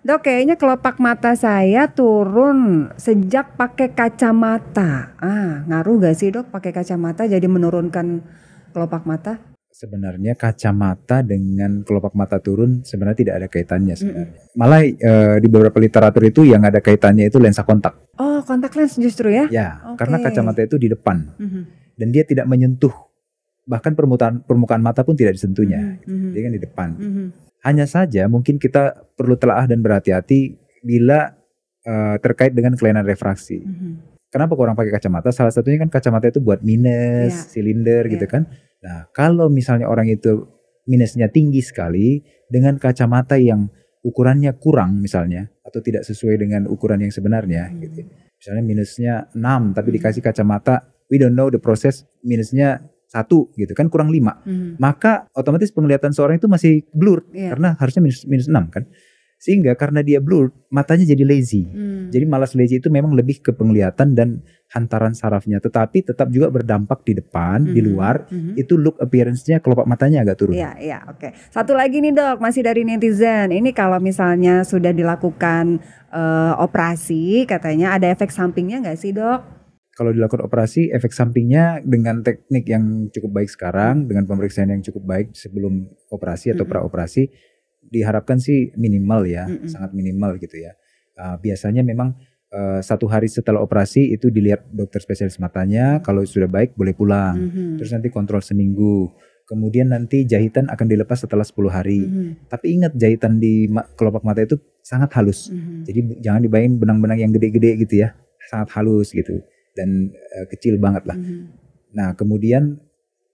Dok, kayaknya kelopak mata saya turun sejak pakai kacamata. Ngaruh gak sih dok pakai kacamata jadi menurunkan kelopak mata? Sebenarnya kacamata dengan kelopak mata turun sebenarnya tidak ada kaitannya sebenarnya. Malah di beberapa literatur itu yang ada kaitannya itu lensa kontak. Oh, kontak lens justru ya? Ya, Oke. karena kacamata itu di depan dan dia tidak menyentuh, bahkan permukaan mata pun tidak disentuhnya. Dia kan di depan. Hanya saja mungkin kita perlu telaah dan berhati-hati bila terkait dengan kelainan refraksi. Kenapa orang pakai kacamata? Salah satunya kan kacamata itu buat minus, silinder gitu kan. Nah, kalau misalnya orang itu minusnya tinggi sekali dengan kacamata yang ukurannya kurang misalnya atau tidak sesuai dengan ukuran yang sebenarnya gitu. Misalnya minusnya 6 tapi dikasih kacamata, we don't know the process, minusnya 1 gitu kan, kurang 5. Maka otomatis penglihatan seorang itu masih blur karena harusnya minus 6 kan. Sehingga karena dia blur, matanya jadi lazy. Jadi malas lazy itu memang lebih ke penglihatan dan hantaran sarafnya, tetapi tetap juga berdampak di depan, di luar. Itu look appearance-nya kelopak matanya agak turun. Iya, oke. Satu lagi nih dok, masih dari netizen. Ini kalau misalnya sudah dilakukan operasi, katanya ada efek sampingnya nggak sih dok? Kalau dilakukan operasi, efek sampingnya dengan teknik yang cukup baik sekarang, dengan pemeriksaan yang cukup baik sebelum operasi atau pra-operasi, diharapkan sih minimal ya, sangat minimal gitu ya. Biasanya memang 1 hari setelah operasi itu dilihat dokter spesialis matanya, kalau sudah baik boleh pulang. Terus nanti kontrol seminggu. Kemudian nanti jahitan akan dilepas setelah 10 hari. Tapi ingat, jahitan di kelopak mata itu sangat halus. Jadi jangan dibayangin benang-benang yang gede-gede gitu ya, sangat halus gitu. Dan kecil banget lah. Nah kemudian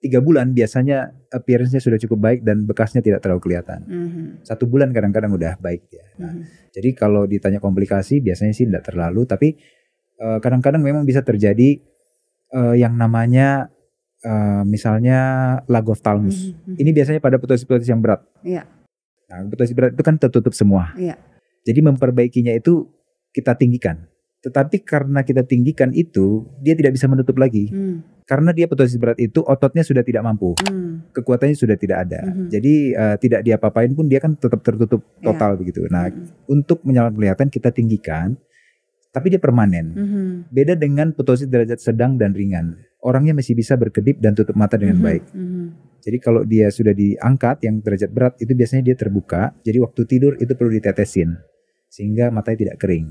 3 bulan biasanya appearance-nya sudah cukup baik dan bekasnya tidak terlalu kelihatan. 1 bulan kadang-kadang udah baik ya. Nah, jadi kalau ditanya komplikasi biasanya sih tidak terlalu, tapi kadang-kadang memang bisa terjadi yang namanya misalnya lag of thalamus. Ini biasanya pada ptosis-ptosis yang berat. Nah ptosis berat itu kan tertutup semua. Jadi memperbaikinya itu kita tinggikan. Tetapi karena kita tinggikan itu, dia tidak bisa menutup lagi. Karena dia ptosis berat itu ototnya sudah tidak mampu. Kekuatannya sudah tidak ada. Jadi tidak diapa-apain pun dia kan tetap tertutup total begitu. Nah, untuk menyelamatkan penglihatan kita tinggikan, tapi dia permanen. Beda dengan ptosis derajat sedang dan ringan. Orangnya masih bisa berkedip dan tutup mata dengan baik. Jadi kalau dia sudah diangkat yang derajat berat itu biasanya dia terbuka. Jadi waktu tidur itu perlu ditetesin sehingga matanya tidak kering.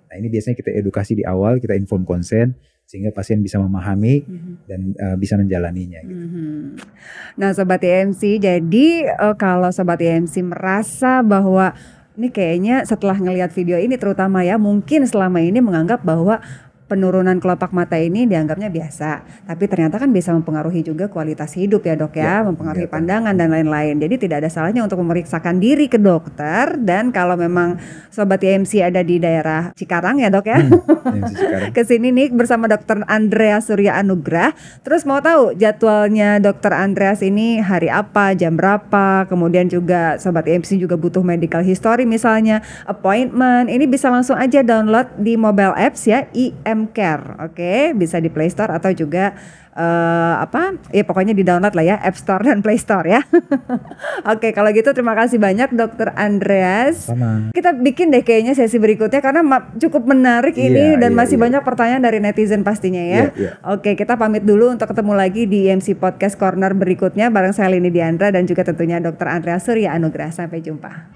Nah ini biasanya kita edukasi di awal, kita inform konsen sehingga pasien bisa memahami dan bisa menjalaninya. Gitu. Nah Sobat IMC, jadi kalau Sobat IMC merasa bahwa ini kayaknya setelah ngelihat video ini terutama ya, mungkin selama ini menganggap bahwa penurunan kelopak mata ini dianggapnya biasa, tapi ternyata kan bisa mempengaruhi juga kualitas hidup ya dok ya, mempengaruhi pandangan dan lain-lain. Jadi tidak ada salahnya untuk memeriksakan diri ke dokter. Dan kalau memang Sobat IMC ada di daerah Cikarang ya dok ya, kesini nih bersama Dokter Andreas Surya Anugrah. Terus mau tahu jadwalnya Dokter Andreas ini hari apa, jam berapa, kemudian juga Sobat IMC juga butuh medical history misalnya, appointment, ini bisa langsung aja download di mobile apps ya, Care, oke, bisa di Play Store atau juga pokoknya di download lah ya, App Store dan Play Store ya. Oke, kalau gitu terima kasih banyak Dokter Andreas. Sama. Kita bikin deh kayaknya sesi berikutnya karena cukup menarik ini dan masih banyak pertanyaan dari netizen pastinya ya. Oke, kita pamit dulu untuk ketemu lagi di IMC Podcast Corner berikutnya bareng saya Lini Diandra dan juga tentunya Dokter Andreas Surya Anugrah. Sampai jumpa.